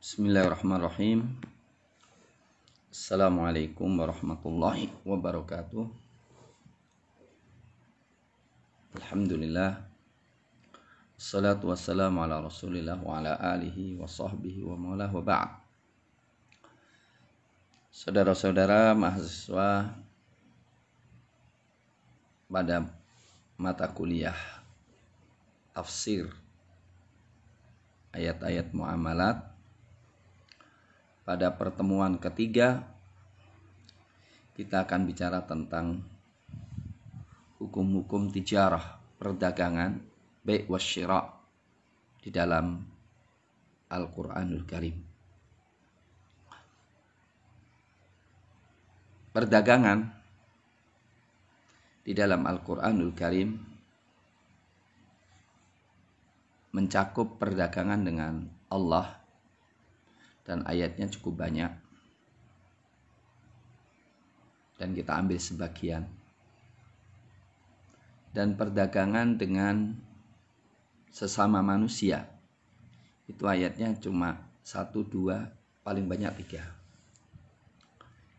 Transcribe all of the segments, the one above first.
Bismillahirrahmanirrahim. Assalamualaikum warahmatullahi wabarakatuh. Alhamdulillah. Assalatu wassalamu ala rasulillah wa ala alihi wa sahbihi wa maulah wa ba'd. Saudara-saudara mahasiswa pada mata kuliah tafsir ayat-ayat muamalat, pada pertemuan ketiga kita akan bicara tentang hukum-hukum tijarah, perdagangan, bai' wasyira' di dalam Al-Qur'anul Karim. Perdagangan di dalam Al-Qur'anul Karim mencakup perdagangan dengan Allah, dan ayatnya cukup banyak, dan kita ambil sebagian. Dan perdagangan dengan sesama manusia, itu ayatnya cuma 1, 2, paling banyak 3.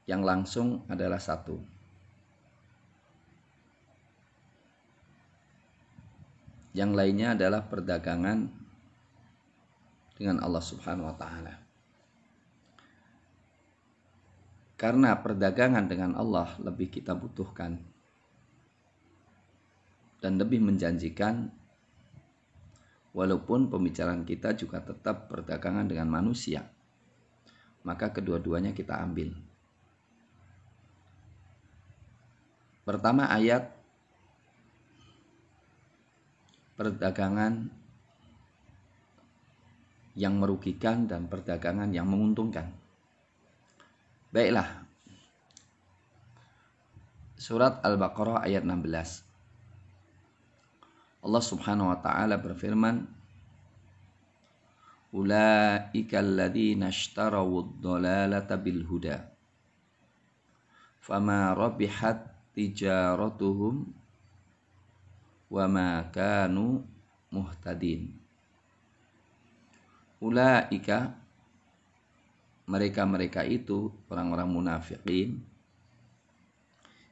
Yang langsung adalah 1. Yang lainnya adalah perdagangan dengan Allah Subhanahu wa Ta'ala. Karena perdagangan dengan Allah lebih kita butuhkan dan lebih menjanjikan, walaupun pembicaraan kita juga tetap perdagangan dengan manusia, maka kedua-duanya kita ambil. Pertama, ayat perdagangan yang merugikan dan perdagangan yang menguntungkan. Baiklah, surat Al-Baqarah ayat 16. Allah Subhanahu wa Ta'ala berfirman, Ulaika alladhina ishtarawud dhalalata bil huda fama rabihat tijaratuhum wama kanu muhtadin. Ulaika, mereka-mereka itu orang-orang munafiqin,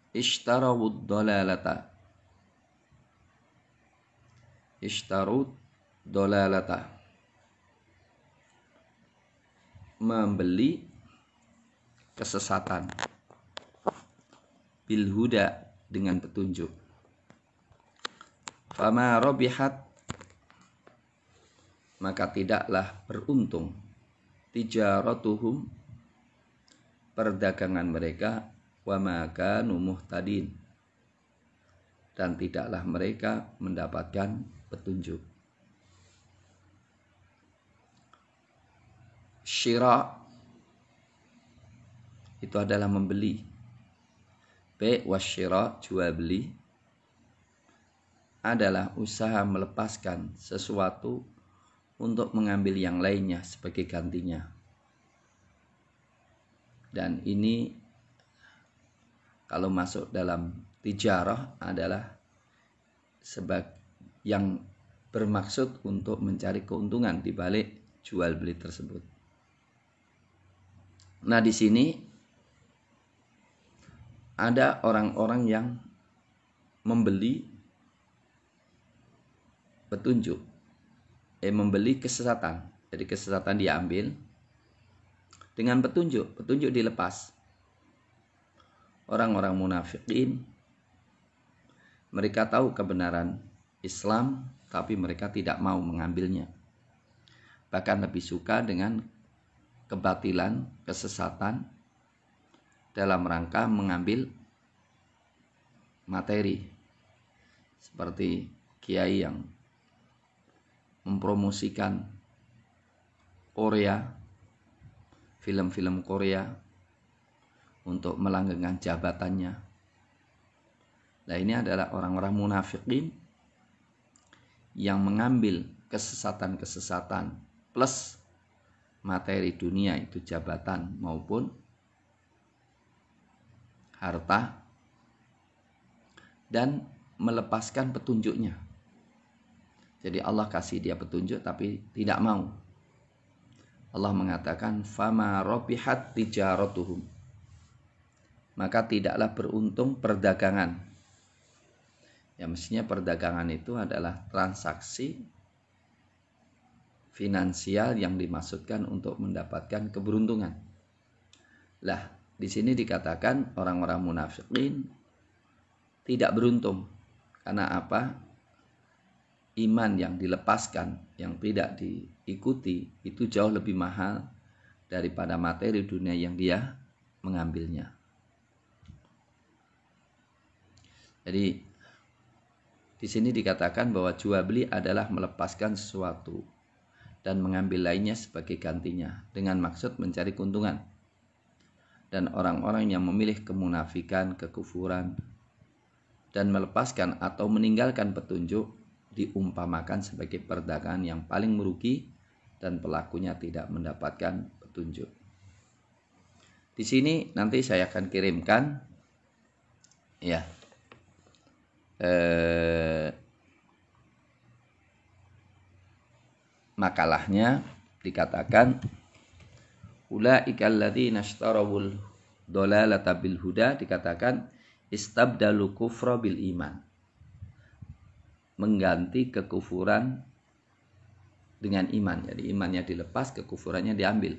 ishtarawud dhalalata, membeli kesesatan, bil huda, dengan petunjuk. Fama rabihat, maka tidaklah beruntung, tijaratuhum, perdagangan mereka, wa ma kanu muhtadin, dan tidaklah mereka mendapatkan petunjuk. Syira' itu adalah membeli. Bai' wasyira', jual beli, adalah usaha melepaskan sesuatu untuk mengambil yang lainnya sebagai gantinya. Dan ini kalau masuk dalam tijarah adalah yang bermaksud untuk mencari keuntungan di balik jual beli tersebut. Nah, di sini ada orang-orang yang membeli petunjuk, membeli kesesatan. Jadi kesesatan diambil dengan petunjuk dilepas. Orang-orang munafikin, mereka tahu kebenaran Islam, tapi mereka tidak mau mengambilnya. Bahkan lebih suka dengan kebatilan, kesesatan, dalam rangka mengambil materi. Seperti kiai yang mempromosikan Korea, film-film Korea, untuk melanggengkan jabatannya. Nah, ini adalah orang-orang munafikin yang mengambil kesesatan-kesesatan plus materi dunia, itu jabatan maupun harta, dan melepaskan petunjuknya. Jadi Allah kasih dia petunjuk tapi tidak mau. Allah mengatakan fama rabihat tijaratuhum, maka tidaklah beruntung perdagangan. Ya, mestinya perdagangan itu adalah transaksi finansial yang dimaksudkan untuk mendapatkan keberuntungan. Lah, di sini dikatakan orang-orang munafikin tidak beruntung. Karena apa? Iman yang dilepaskan, yang tidak diikuti, itu jauh lebih mahal daripada materi dunia yang dia mengambilnya. Jadi di sini dikatakan bahwa jual beli adalah melepaskan sesuatu dan mengambil lainnya sebagai gantinya dengan maksud mencari keuntungan. Dan orang-orang yang memilih kemunafikan, kekufuran, dan melepaskan atau meninggalkan petunjuk diumpamakan sebagai perdagangan yang paling merugi dan pelakunya tidak mendapatkan petunjuk. Di sini nanti saya akan kirimkan ya makalahnya. Dikatakan ulaikal ladzina ishtarawul dhalalata bil huda, dikatakan istabdalu kufra bil iman, mengganti kekufuran dengan iman. Jadi imannya dilepas, kekufurannya diambil.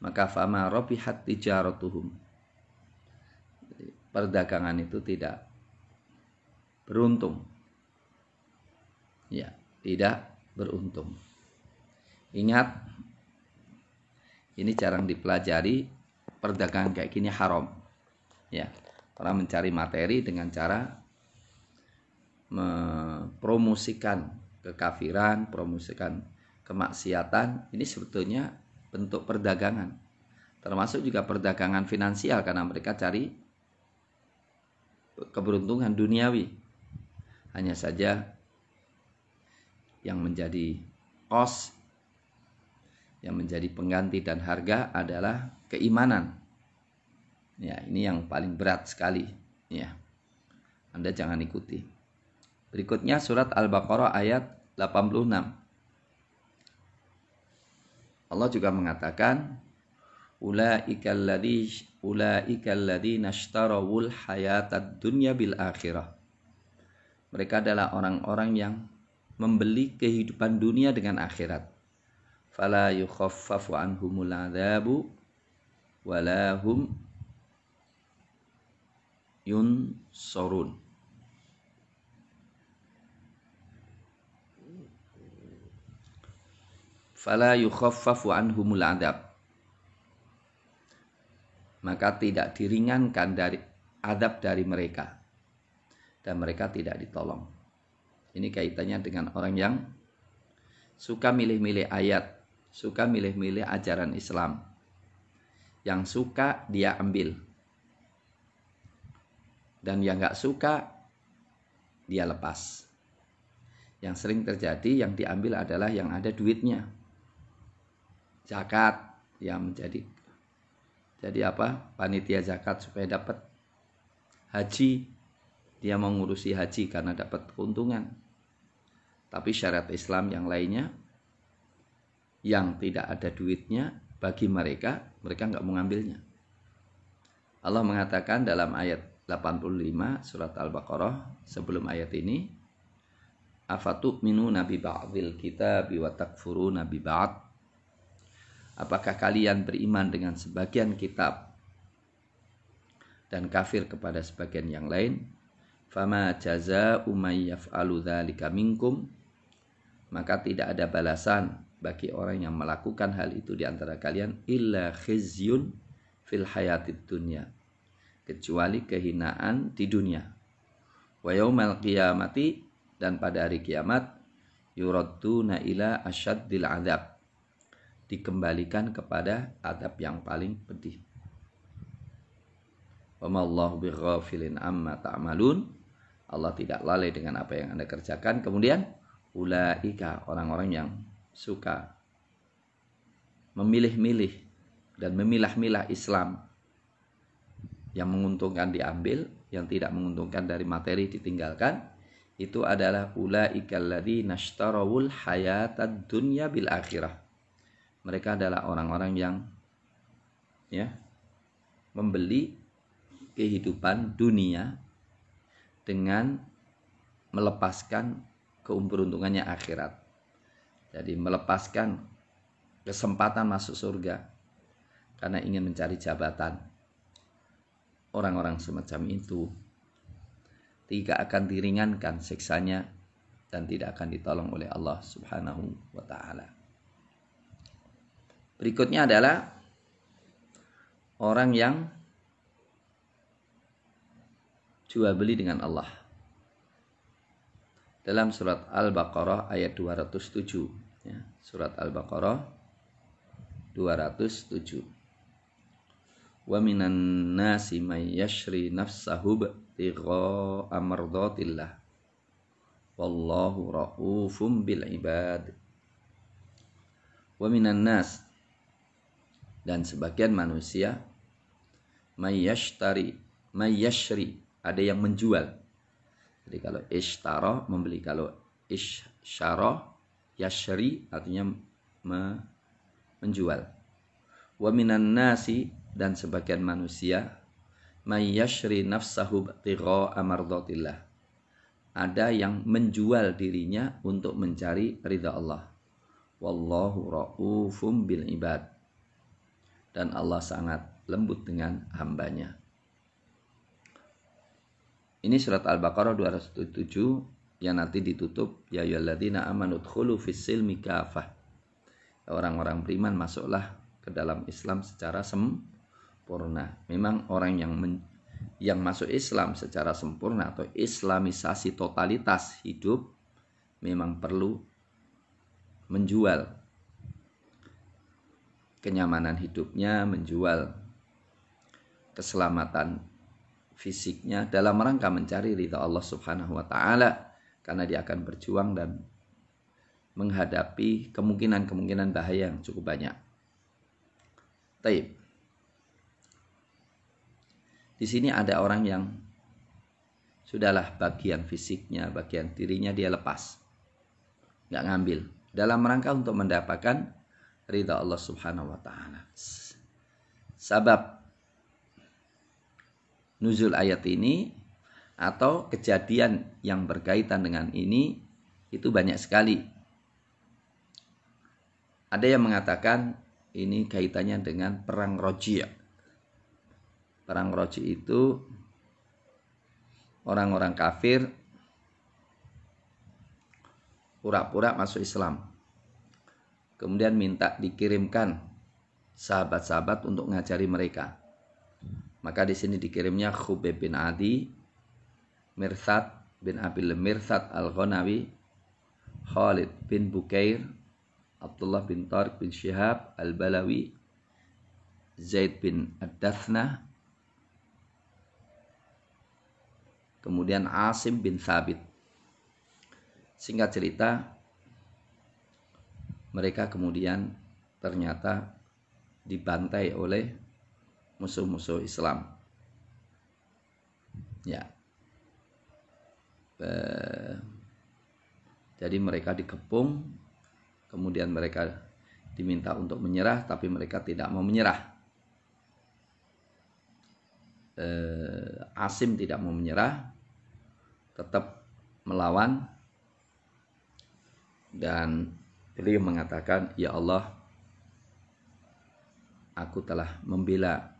Maka fama rabihat tijaratuhum, perdagangan itu tidak beruntung. Ya, tidak beruntung. Ingat, ini jarang dipelajari, perdagangan kayak gini haram. Ya, orang mencari materi dengan cara mempromosikan kekafiran, promosikan kemaksiatan, ini sebetulnya bentuk perdagangan. Termasuk juga perdagangan finansial, karena mereka cari keberuntungan duniawi. Hanya saja yang menjadi kos, yang menjadi pengganti dan harga adalah keimanan. Ya, ini yang paling berat sekali. Ya, Anda jangan ikuti. Berikutnya surat Al-Baqarah ayat 86. Allah juga mengatakan ulaikal ladzina ishtarawul hayatad dunya bil akhirah. Mereka adalah orang-orang yang membeli kehidupan dunia dengan akhirat. Fala yukhaffafu anhumul adzabu wala hum yunsurun. Fala yukhaffafu anhumul adzab, maka tidak diringankan dari adab dari mereka, dan mereka tidak ditolong. Ini kaitannya dengan orang yang suka milih-milih ayat, suka milih-milih ajaran Islam. Yang suka dia ambil, dan yang gak suka dia lepas. Yang sering terjadi, yang diambil adalah yang ada duitnya. Zakat yang jadi apa? Panitia zakat supaya dapat. Haji, dia mau ngurusi haji karena dapat keuntungan. Tapi syariat Islam yang lainnya, yang tidak ada duitnya, bagi mereka nggak mau ngambilnya. Allah mengatakan dalam ayat 85 surat Al-Baqarah sebelum ayat ini, afatu'minuna bi ba'dil kitabi wa takfuruna bi ba'd. Apakah kalian beriman dengan sebagian kitab dan kafir kepada sebagian yang lain? Fama jazaa'u may yaf'alu dzalika minkum, maka tidak ada balasan bagi orang yang melakukan hal itu di antara kalian illa khizyun fil hayatid dunya, kecuali kehinaan di dunia. Wa yaumal qiyamati, dan pada hari kiamat, yuradduna ila asyaddil adzab, dikembalikan kepada adab yang paling pedih. Wa mallahu bighafilin amma ta'malun, Allah tidak lalai dengan apa yang Anda kerjakan. Kemudian ulaika, orang-orang yang suka memilih-milih dan memilah-milah Islam, yang menguntungkan diambil, yang tidak menguntungkan dari materi ditinggalkan. itu adalah ulaikal ladzina ishtarawul hayatad dunya bil akhirah. Mereka adalah orang-orang yang membeli kehidupan dunia dengan melepaskan keuntungannya akhirat. Jadi melepaskan kesempatan masuk surga karena ingin mencari jabatan. Orang-orang semacam itu tidak akan diringankan siksanya dan tidak akan ditolong oleh Allah Subhanahu wa ta'ala. Berikutnya adalah orang yang jual beli dengan Allah. Dalam surat Al-Baqarah ayat 207. Surat Al-Baqarah 207. Wa minan nasi may yashri nafsahu ibtigha'a mardatillah wallahu raufum bil ibad. Wa minan nas, dan sebagian manusia, may yashri, ada yang menjual. Jadi kalau ishtara membeli, kalau isyara yashri artinya menjual. Wa minan nasi, dan sebagian manusia, may yashri nafsahu ibtigha'a mardatillah, ada yang menjual dirinya untuk mencari ridha Allah. Wallahu raufum bil ibad, dan Allah sangat lembut dengan hambanya. Ini surat Al-Baqarah 207 yang nanti ditutup ya ayyuhalladzina amanu dkhulu fis-silmi kafah. Orang-orang beriman masuklah ke dalam Islam secara sempurna. Memang orang yang masuk Islam secara sempurna atau islamisasi totalitas hidup memang perlu menjual kenyamanan hidupnya, menjual keselamatan fisiknya dalam rangka mencari ridha Allah Subhanahu wa ta'ala, karena dia akan berjuang dan menghadapi kemungkinan bahaya yang cukup banyak. Taib. Di sini ada orang yang sudahlah bagian fisiknya, bagian dirinya dia lepas, nggak ngambil, dalam rangka untuk mendapatkan ridha Allah Subhanahu wa ta'ala. Sabab nuzul ayat ini atau kejadian yang berkaitan dengan ini itu banyak sekali. Ada yang mengatakan ini kaitannya dengan perang Roji'. Perang Roji' itu orang-orang kafir pura-pura masuk Islam, kemudian minta dikirimkan sahabat-sahabat untuk ngajari mereka. Maka di sini dikirimnya Khubayb bin Adi, Mirsad bin Abil Mirsad Al-Ghanawi, Khalid bin Bukair, Abdullah bin Tariq bin Syihab Al-Balawi, Zaid bin Ad-Dathna, kemudian Asim bin Thabit. Singkat cerita, mereka kemudian ternyata dibantai oleh musuh-musuh Islam. Ya. Jadi mereka dikepung, kemudian mereka diminta untuk menyerah, tapi mereka tidak mau menyerah. Asim tidak mau menyerah, tetap melawan, dan beliau mengatakan, ya Allah, aku telah membela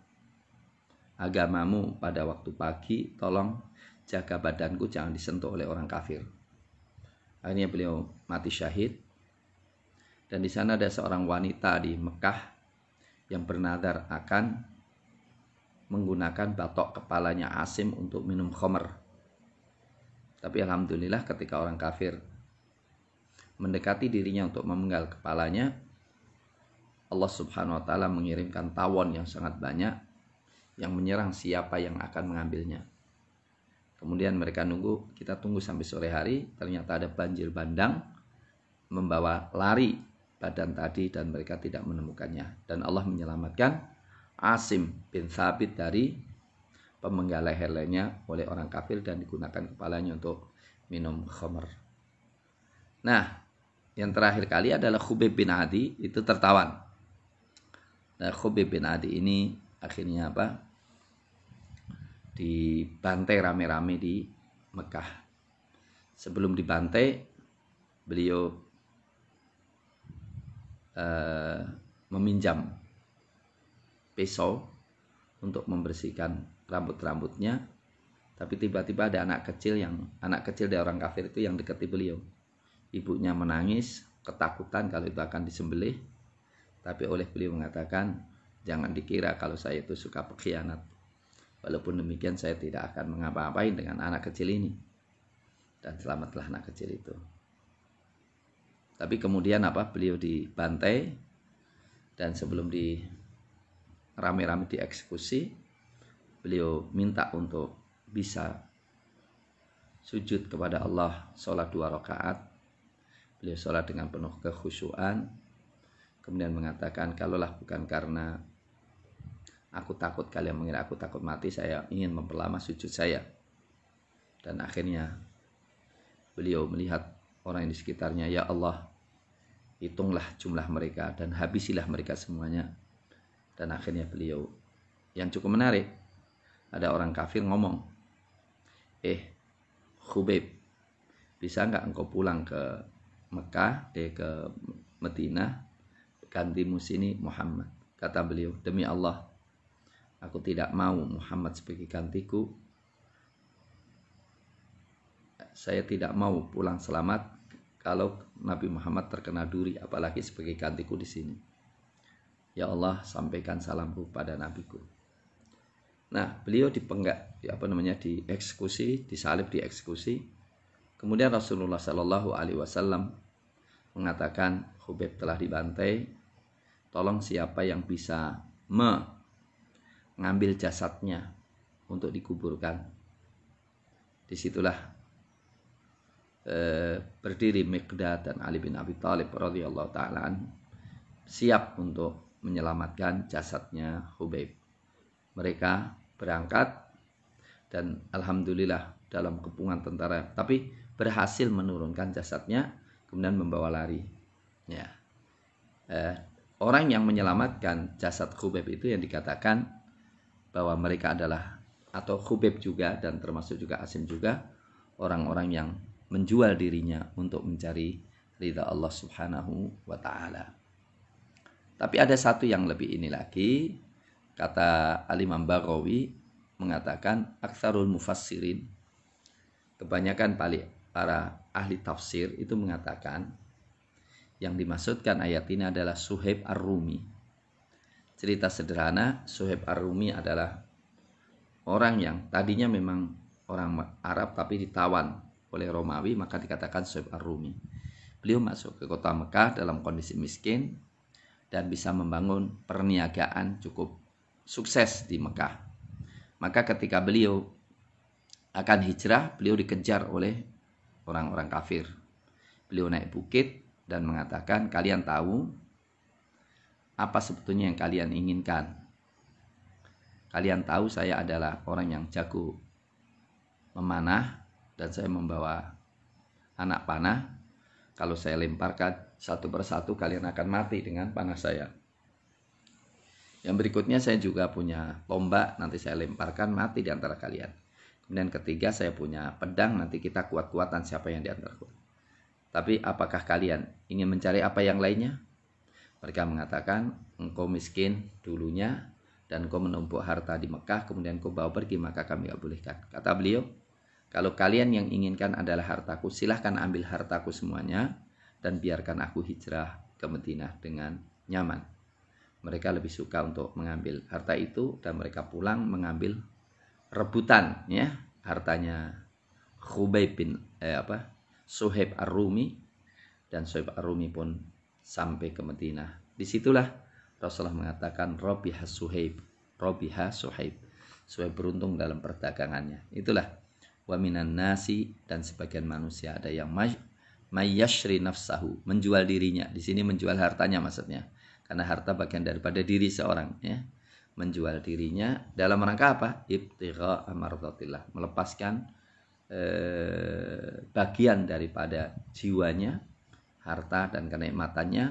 agamamu pada waktu pagi, tolong jaga badanku jangan disentuh oleh orang kafir. Akhirnya beliau mati syahid. Dan di sana ada seorang wanita di Mekah yang bernadar akan menggunakan batok kepalanya Asim untuk minum khamr. Tapi alhamdulillah ketika orang kafir mendekati dirinya untuk memenggal kepalanya, Allah Subhanahu wa ta'ala mengirimkan tawon yang sangat banyak yang menyerang siapa yang akan mengambilnya. Kemudian mereka kita tunggu sampai sore hari, ternyata ada banjir bandang membawa lari badan tadi dan mereka tidak menemukannya. Dan Allah menyelamatkan Asim bin Thabit dari pemenggal lehernya oleh orang kafir dan digunakan kepalanya untuk minum khamr. Nah, yang terakhir kali adalah Khubayb bin Adi, itu tertawan. Nah, Khubayb bin Adi ini akhirnya dibantai rame-rame di Mekah. Sebelum dibantai, beliau meminjam pisau untuk membersihkan rambut-rambutnya, tapi tiba-tiba ada anak kecil dari orang kafir itu yang dekati beliau. Ibunya menangis, ketakutan kalau itu akan disembelih, tapi oleh beliau mengatakan, jangan dikira kalau saya itu suka pengkhianat. Walaupun demikian saya tidak akan mengapa-apain dengan anak kecil ini. Dan selamatlah anak kecil itu. Tapi kemudian beliau dibantai, dan sebelum rame-rame dieksekusi, beliau minta untuk bisa sujud kepada Allah, sholat 2 rakaat. Beliau sholat dengan penuh kekhusyuan, kemudian mengatakan, kalaulah bukan karena aku takut kalian mengira aku takut mati, saya ingin memperlama sujud saya. Dan akhirnya beliau melihat orang yang di sekitarnya, ya Allah, hitunglah jumlah mereka dan habisilah mereka semuanya. Dan akhirnya beliau, yang cukup menarik, ada orang kafir ngomong, Khubayb, bisa nggak engkau pulang ke Mekah, ke Madinah, gantimu sini Muhammad. Kata beliau, demi Allah, aku tidak mau Muhammad sebagai gantiku. Saya tidak mau pulang selamat kalau Nabi Muhammad terkena duri, apalagi sebagai gantiku di sini. Ya Allah, sampaikan salamku pada nabiku. Nah, beliau dieksekusi, disalib, dieksekusi. Kemudian Rasulullah Shallallahu Alaihi Wasallam mengatakan, Khubayb telah dibantai, tolong siapa yang bisa mengambil jasadnya untuk dikuburkan. Disitulah berdiri Miqdad dan Ali bin Abi Thalib radhiyallahu ta'ala siap untuk menyelamatkan jasadnya Khubayb. Mereka berangkat dan alhamdulillah dalam kepungan tentara, tapi berhasil menurunkan jasadnya, kemudian membawa lari. Ya. Orang yang menyelamatkan jasad Khubayb itu yang dikatakan bahwa mereka adalah, atau Khubayb juga dan termasuk juga Asim juga, orang-orang yang menjual dirinya untuk mencari ridha Allah Subhanahu wa ta'ala. Tapi ada satu yang lebih ini lagi, kata Al-Imam Baghawi mengatakan, aktsarul mufassirin, kebanyakan para ahli tafsir itu mengatakan yang dimaksudkan ayat ini adalah Suhaib Ar-Rumi. Cerita sederhana, Suhaib Ar-Rumi adalah orang yang tadinya memang orang Arab tapi ditawan oleh Romawi, maka dikatakan Suhaib Ar-Rumi. Beliau masuk ke kota Mekah dalam kondisi miskin dan bisa membangun perniagaan cukup sukses di Mekah. Maka ketika beliau akan hijrah, beliau dikejar oleh orang-orang kafir. Beliau naik bukit dan mengatakan, kalian tahu apa sebetulnya yang kalian inginkan? Kalian tahu saya adalah orang yang jago memanah dan saya membawa anak panah. Kalau saya lemparkan satu persatu, kalian akan mati dengan panah saya. Yang berikutnya, saya juga punya tombak, nanti saya lemparkan, mati di antara kalian. Kemudian ketiga, saya punya pedang, nanti kita kuat-kuatan siapa yang di antara kuat. Tapi apakah kalian ingin mencari apa yang lainnya? Mereka mengatakan, engkau miskin dulunya dan engkau menumpuk harta di Mekah, kemudian engkau bawa pergi, maka kami tidak bolehkan. Kata beliau, kalau kalian yang inginkan adalah hartaku, silahkan ambil hartaku semuanya dan biarkan aku hijrah ke Madinah dengan nyaman. Mereka lebih suka untuk mengambil harta itu dan mereka pulang mengambil rebutan, ya, hartanya Khubayb bin Suhaib Ar-Rumi, dan Suhaib Ar-Rumi pun sampai ke Madinah. Disitulah Rasulullah mengatakan Robiha Suhaib. Suhaib beruntung dalam perdagangannya. Itulah wa minan nasi, dan sebagian manusia ada yang mayyashri nafsahu, menjual dirinya. Di sini menjual hartanya maksudnya, karena harta bagian daripada diri seorang, ya. Menjual dirinya dalam rangka apa? Ibtigha amardatillah, melepaskan bagian daripada jiwanya, harta dan kenikmatannya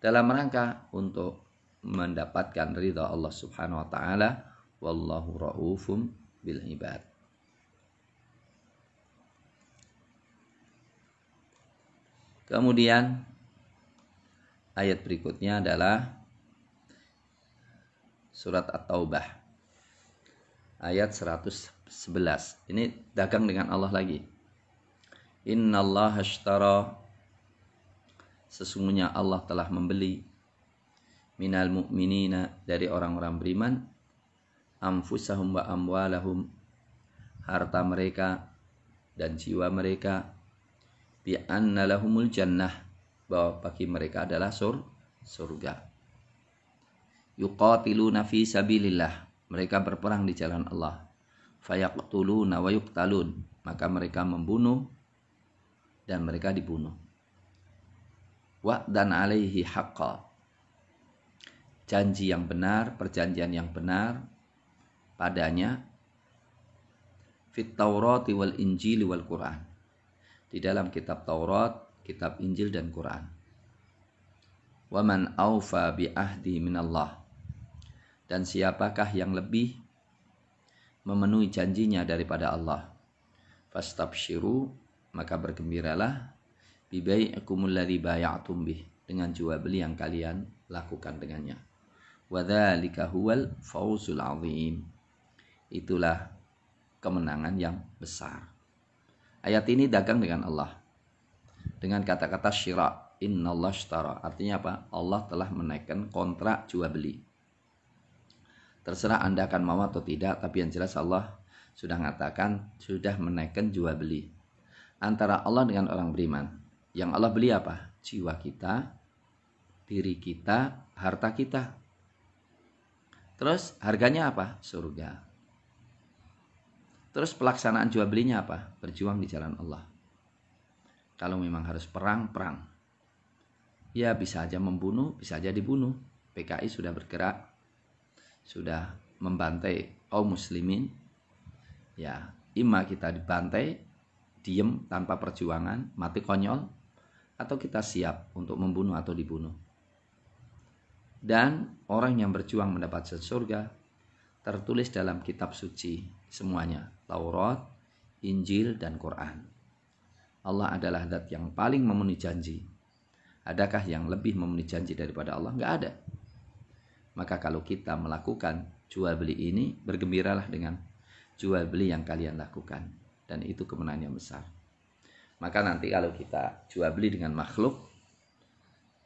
dalam rangka untuk mendapatkan ridha Allah Subhanahu wa taala. Wallahu raufum bil ibad. Kemudian ayat berikutnya adalah surat At-Taubah ayat 111. Ini dagang dengan Allah lagi. Innallaha ashtara, sesungguhnya Allah telah membeli, minal mu'minina, dari orang-orang beriman, anfusahum wa amwalahum, harta mereka dan jiwa mereka, bi anna lahumul jannah, bahwa bagi mereka adalah surga. Yuqatiluna fi sabilillah, mereka berperang di jalan Allah. Fayaqtuluna wa yuqtalun, maka mereka membunuh dan mereka dibunuh. Wa'dan alaihi haqqa, janji yang benar, perjanjian yang benar padanya, fit Taurati wal Injil wal Quran, di dalam kitab Taurat, kitab Injil dan Quran. Wa man aufa bi ahdi minallah, dan siapakah yang lebih memenuhi janjinya daripada Allah. Fastabshiru, maka bergembiralah, bi bai'ikumul ladzi bay'atum bih, dengan jual beli yang kalian lakukan dengannya. Wa dzalika huwal fawzul 'azim, itulah kemenangan yang besar. Ayat ini dagang dengan Allah dengan kata-kata syira, innallaha ashtara, artinya apa? Allah telah menaikkan kontrak jual beli. Terserah Anda akan mau atau tidak, tapi yang jelas Allah sudah mengatakan, sudah menaikkan jual beli antara Allah dengan orang beriman. Yang Allah beli apa? Jiwa kita, diri kita, harta kita. Terus harganya apa? Surga. Terus pelaksanaan jual belinya apa? Berjuang di jalan Allah. Kalau memang harus perang, perang. Ya bisa aja membunuh, bisa aja dibunuh. PKI sudah bergerak, sudah membantai kaum muslimin. Ya, imma kita dibantai, diem tanpa perjuangan, mati konyol, atau kita siap untuk membunuh atau dibunuh. Dan orang yang berjuang mendapat surga tertulis dalam kitab suci semuanya, Taurat, Injil, dan Quran. Allah adalah zat yang paling memenuhi janji. Adakah yang lebih memenuhi janji daripada Allah? Enggak ada. Maka kalau kita melakukan jual beli ini, bergembiralah dengan jual beli yang kalian lakukan. Dan itu kemenangan yang besar. Maka nanti kalau kita jual beli dengan makhluk,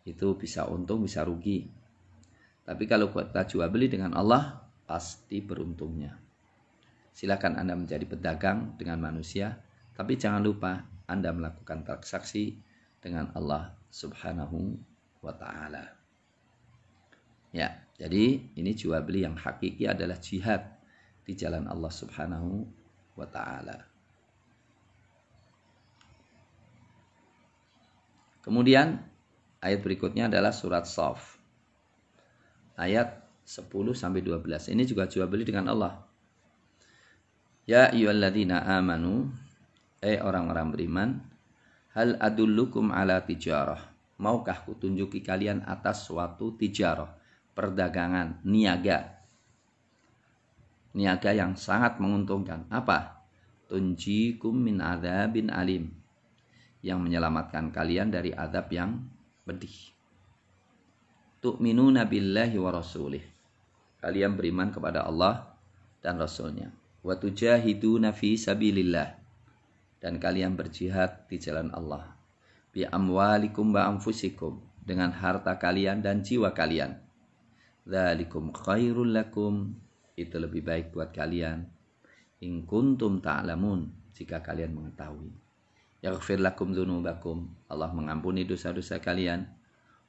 itu bisa untung, bisa rugi. Tapi kalau kita jual beli dengan Allah, pasti beruntungnya. Silakan Anda menjadi pedagang dengan manusia, tapi jangan lupa Anda melakukan transaksi dengan Allah Subhanahu wa ta'ala. Ya, jadi ini jual beli yang hakiki adalah jihad di jalan Allah Subhanahu wa ta'ala. Kemudian ayat berikutnya adalah surat Shaf. Ayat 10-12. Ini juga jual beli dengan Allah. Ya ayyuhalladzina amanu, orang-orang beriman, hal adullukum ala tijarah, maukah kutunjuki kalian atas suatu tijarah, perdagangan, niaga yang sangat menguntungkan. Apa? Tunjikum min adzabin alim, yang menyelamatkan kalian dari azab yang pedih. Tu'minuna billahi wa rasulih, kalian beriman kepada Allah dan Rasulnya. Wa tujahiduna fi sabilillah, dan kalian berjihad di jalan Allah. Bi amwalikum wa anfusikum, dengan harta kalian dan jiwa kalian. Dzalikum khairul lakum, itu lebih baik buat kalian. In kuntum ta'lamun, jika kalian mengetahui. Yaghfir lakum dzunubakum, Allah mengampuni dosa-dosa kalian.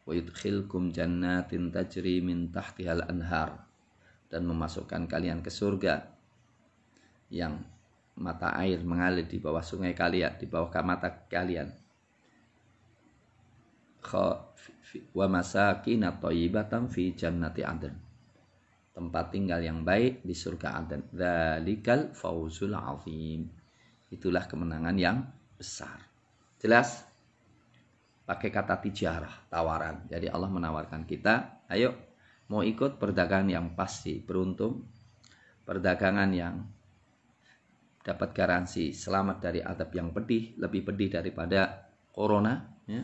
Wa yudkhilkum jannatin tajri min tahtihal anhar, dan memasukkan kalian ke surga yang mata air mengalir di bawah sungai kalian, di bawah mata kalian. Wa masakin thayyibatan fi jannati adn, tempat tinggal yang baik di surga Aden. Dzalikal fawzul azim, itulah kemenangan yang besar. Jelas? Pakai kata tijarah, tawaran. Jadi Allah menawarkan kita, ayo mau ikut perdagangan yang pasti beruntung, perdagangan yang dapat garansi selamat dari azab yang pedih, lebih pedih daripada corona, ya,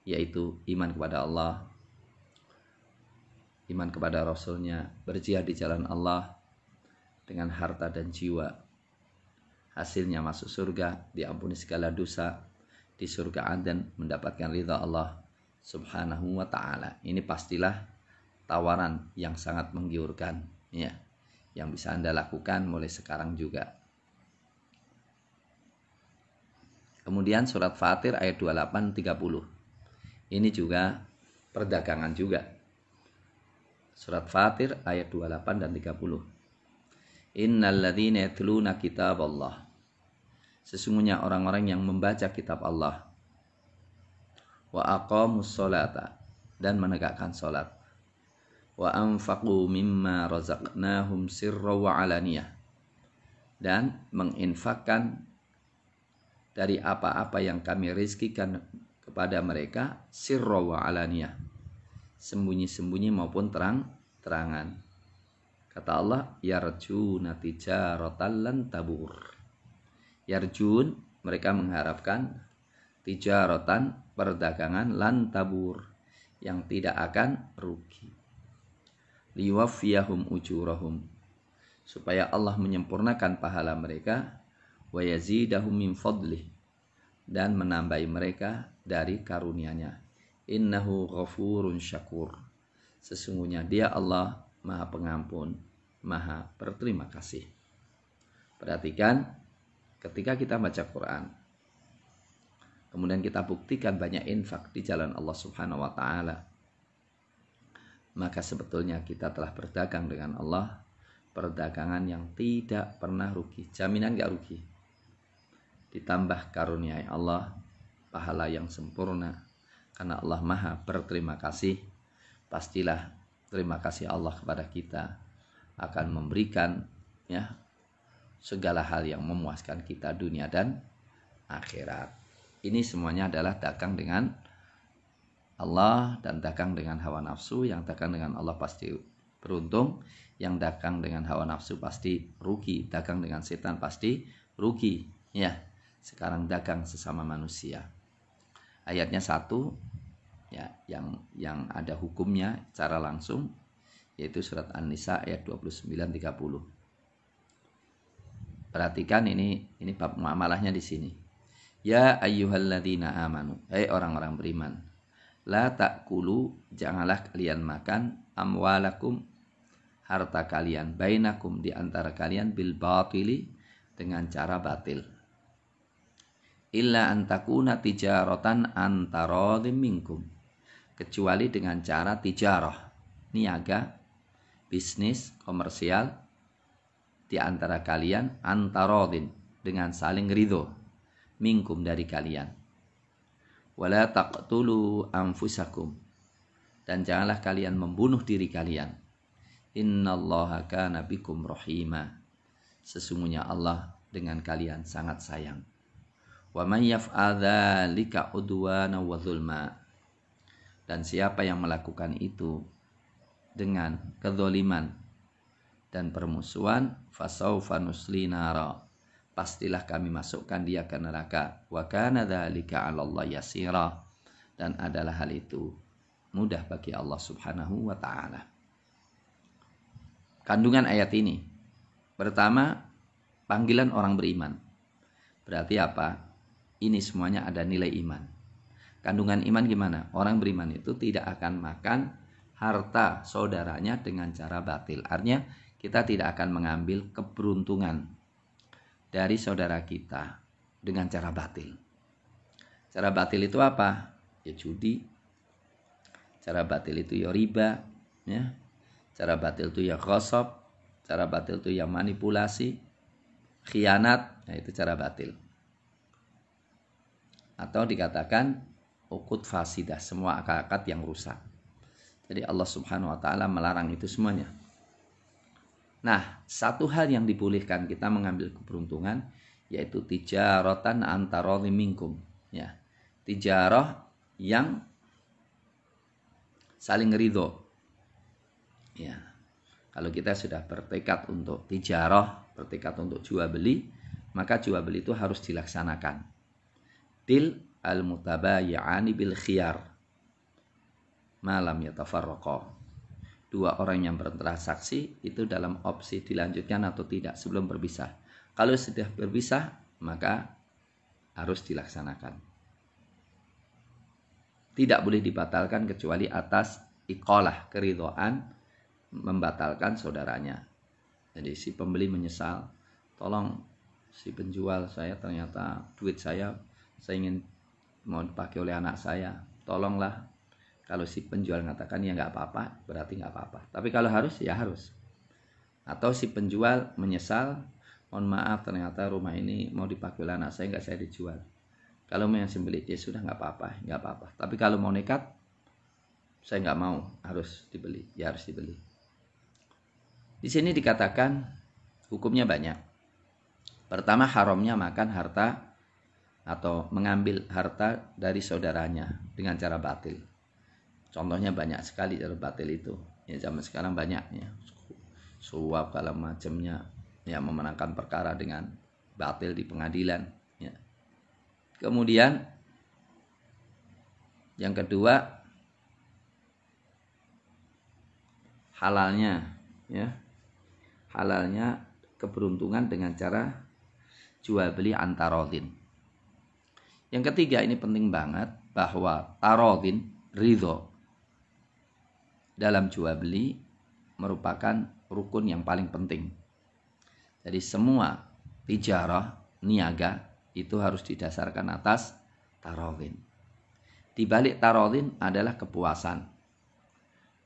yaitu iman kepada Allah, iman kepada Rasulnya, berjihad di jalan Allah dengan harta dan jiwa. Hasilnya masuk surga, diampuni segala dosa, di surga Aden, mendapatkan ridha Allah subhanahu wa ta'ala. Ini pastilah tawaran yang sangat menggiurkan, ya, yang bisa Anda lakukan mulai sekarang juga. Kemudian surat Fatir ayat 28-30. Ini juga perdagangan juga. Surat Fatir ayat 28 dan 30. Innal ladzina yatluna kitaballah. Sesungguhnya orang-orang yang membaca kitab Allah, wa aqamus sholata, dan menegakkan salat, wa anfaqu mimma razaqnahum sirra wa alaniyah, dan menginfakkan dari apa-apa yang kami rizkikan kepada mereka, sirra wa alaniyah, sembunyi-sembunyi maupun terang-terangan. Kata Allah, yarjuna tijaratan lan tabur. Yarjun, mereka mengharapkan, tijaratan, perdagangan, lan tabur, yang tidak akan rugi. Liwafiyahum ujurahum, supaya Allah menyempurnakan pahala mereka, wa yazidahum min fadlih, dan menambahi mereka dari karunia-Nya. Innahu ghafurun syakur. Sesungguhnya Dia Allah Maha Pengampun, Maha berterima kasih. Perhatikan, ketika kita baca Quran, kemudian kita buktikan banyak infak di jalan Allah Subhanahu wa ta'ala, maka sebetulnya kita telah berdagang dengan Allah, perdagangan yang tidak pernah rugi, jaminan gak rugi. Ditambah karunia Allah, pahala yang sempurna, karena Allah Maha berterima kasih. Pastilah terima kasih Allah kepada kita akan memberikan, ya, segala hal yang memuaskan kita dunia dan akhirat. Ini semuanya adalah dagang dengan Allah dan dagang dengan hawa nafsu. Yang dagang dengan Allah pasti beruntung, yang dagang dengan hawa nafsu pasti rugi. Dagang dengan setan pasti rugi, ya. Sekarang dagang sesama manusia. Ayatnya 1, ya, yang ada hukumnya secara langsung, yaitu surat An-Nisa ayat 29-30. Perhatikan ini bab muamalahnya di sini. Ya ayyuhalladzina amanu, hai orang-orang beriman, la ta'kulu, janganlah kalian makan, amwalakum, harta kalian, bainakum, di antara kalian, bil batili, dengan cara batil. Illa antakuna tijaratan antaradhim minkum, kecuali dengan cara tijarah, niaga, bisnis, komersial, di antara kalian, antarodin, dengan saling ridho, minkum, dari kalian. Wala taqtulu anfusakum, dan janganlah kalian membunuh diri kalian. Innallaha kana bikum rahima, sesungguhnya Allah dengan kalian sangat sayang. Wa may yaf'al dzalika udwana wa zulma, dan siapa yang melakukan itu dengan kezaliman dan permusuhan, fasaufa nusli nara, pastilah kami masukkan dia ke neraka. Wa kana dzalika 'ala Allah yasira, dan adalah hal itu mudah bagi Allah Subhanahu wa ta'ala. Kandungan ayat ini, pertama, panggilan orang beriman. Berarti apa? Ini semuanya ada nilai iman. Kandungan iman gimana? Orang beriman itu tidak akan makan harta saudaranya dengan cara batil. Artinya kita tidak akan mengambil keberuntungan dari saudara kita dengan cara batil. Cara batil itu apa? Ya judi. Cara batil itu ya riba, ya. Cara batil itu ya ghasab. Cara batil itu ya manipulasi, khianat. Nah, itu cara batil. Atau dikatakan ukut fasidah, semua akad-akad yang rusak. Jadi Allah Subhanahu wa ta'ala melarang itu semuanya. Nah, satu hal yang dibolehkan kita mengambil keberuntungan, yaitu tijaratan antaradhim minkum, ya. Tijarah yang saling ridho. Ya. Kalau kita sudah bertekad untuk tijarah, bertekad untuk jual beli, maka jual beli itu harus dilaksanakan. Til al-mutabayi'ani bil khiyar malam yatafarraqa. Dua orang yang bertransaksi itu dalam opsi dilanjutkan atau tidak sebelum berpisah. Kalau sudah berpisah, maka harus dilaksanakan. Tidak boleh dibatalkan kecuali atas iqalah, keridhaan membatalkan saudaranya. Jadi si pembeli menyesal, tolong si penjual, saya ternyata duit saya ingin mau dipakai oleh anak saya, tolonglah. Kalau si penjual mengatakan ya nggak apa-apa, berarti nggak apa-apa. Tapi kalau harus, ya harus. Atau si penjual menyesal, mohon maaf ternyata rumah ini mau dipakai oleh anak saya, nggak saya dijual. Kalau mau yang beli, ya sudah nggak apa-apa. Tapi kalau mau nekat, saya nggak mau, harus dibeli, ya harus dibeli. Di sini dikatakan hukumnya banyak. Pertama, haramnya makan harta atau mengambil harta dari saudaranya dengan cara batil. Contohnya banyak sekali cara batil itu. Ya zaman sekarang banyaknya. Suap kalau macamnya, ya memenangkan perkara dengan batil di pengadilan. Ya. Kemudian yang kedua, halalnya, ya. Halalnya keberuntungan dengan cara jual beli antarodin. Yang ketiga, ini penting banget, bahwa tarodin, ridho dalam jual beli merupakan rukun yang paling penting. Jadi semua tijarah, niaga itu harus didasarkan atas tarodin. Di balik tarodin adalah kepuasan.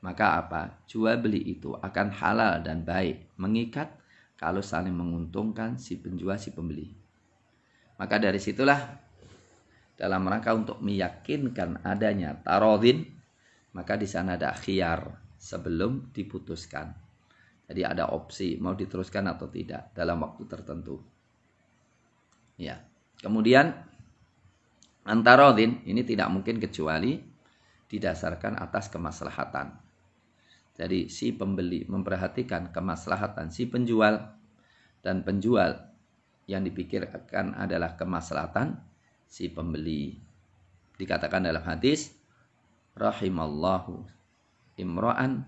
Maka apa? Jual beli itu akan halal dan baik, mengikat kalau saling menguntungkan si penjual si pembeli. Maka dari situlah dalam rangka untuk meyakinkan adanya tarodin, maka di sana ada khiyar sebelum diputuskan. Jadi ada opsi mau diteruskan atau tidak dalam waktu tertentu. Ya. Kemudian antarodin ini tidak mungkin kecuali didasarkan atas kemaslahatan. Jadi si pembeli memperhatikan kemaslahatan si penjual, dan penjual yang dipikirkan adalah kemaslahatan si pembeli. Dikatakan dalam hadis, rahimallahu imra'an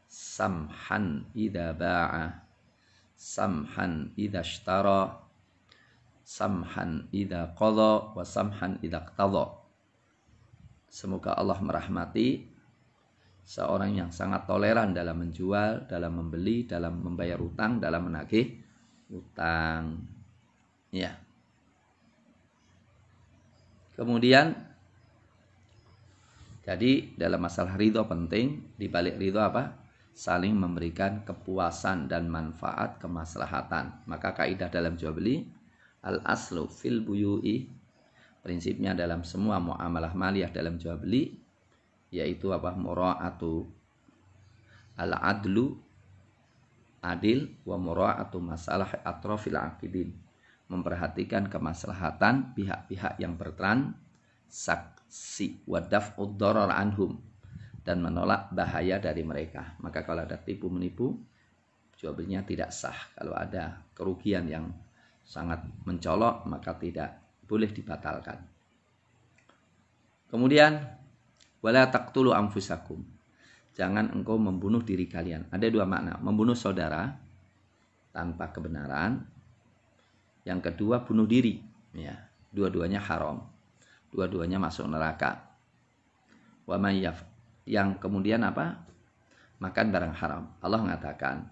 samhan idza ba'a, samhan idza ishtara, samhan idza qadha, wa samhan idza iqtadha. Semoga Allah merahmati seorang yang sangat toleran dalam menjual, dalam membeli, dalam membayar utang, dalam menagih utang. Ya. Kemudian jadi dalam masalah ridho penting, di balik ridho apa? Saling memberikan kepuasan dan manfaat kemaslahatan. Maka kaidah dalam jual beli, al-aslu fil buyu'i, prinsipnya dalam semua muamalah maliyah dalam jual beli, yaitu apa? Mura'atu al-adlu, adil, wa mura'atu masalah atrafil aqidin, memperhatikan kemaslahatan pihak-pihak yang bertransaksi, wa daf'ud darar anhum, dan menolak bahaya dari mereka. Maka kalau ada tipu menipu, jual belinya tidak sah. Kalau ada kerugian yang sangat mencolok, maka tidak boleh dibatalkan. Kemudian wala taqtulu anfusakum, jangan engkau membunuh diri kalian. Ada dua makna, membunuh saudara tanpa kebenaran. Yang kedua, bunuh diri. Ya, dua-duanya haram. Dua-duanya masuk neraka. Wa mayyaf, yang kemudian apa? Makan barang haram. Allah mengatakan,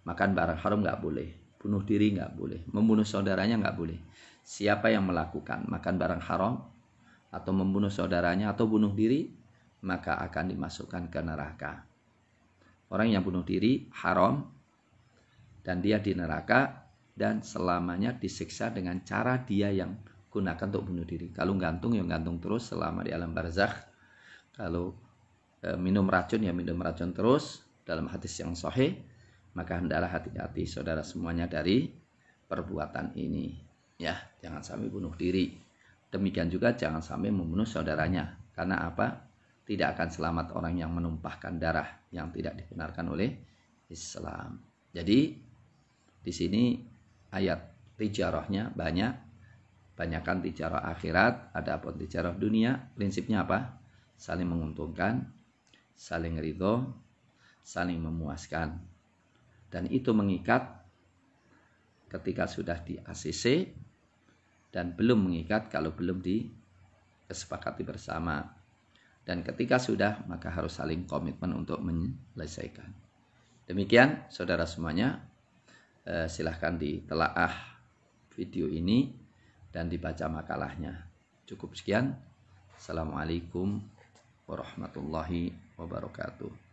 makan barang haram nggak boleh, bunuh diri nggak boleh, membunuh saudaranya nggak boleh. Siapa yang melakukan makan barang haram atau membunuh saudaranya atau bunuh diri, maka akan dimasukkan ke neraka. Orang yang bunuh diri haram dan dia di neraka, dan selamanya disiksa dengan cara dia yang gunakan untuk bunuh diri. Kalau gantung, ya gantung terus selama di alam barzakh. Kalau minum racun, ya minum racun terus. Dalam hadis yang sahih, maka hendaklah hati-hati saudara semuanya dari perbuatan ini. Ya, jangan sampai bunuh diri. Demikian juga jangan sampai membunuh saudaranya. Karena apa? Tidak akan selamat orang yang menumpahkan darah yang tidak dibenarkan oleh Islam. Jadi di sini ayat tijarahnya banyak. Banyakkan tijarah akhirat, adapun tijarah dunia prinsipnya apa? Saling menguntungkan, saling ridho, saling memuaskan. Dan itu mengikat ketika sudah di ACC dan belum mengikat kalau belum disepakati bersama. Dan ketika sudah, maka harus saling komitmen untuk menyelesaikan. Demikian saudara semuanya, silahkan ditelaah video ini dan dibaca makalahnya. Cukup sekian. Assalamualaikum warahmatullahi wabarakatuh.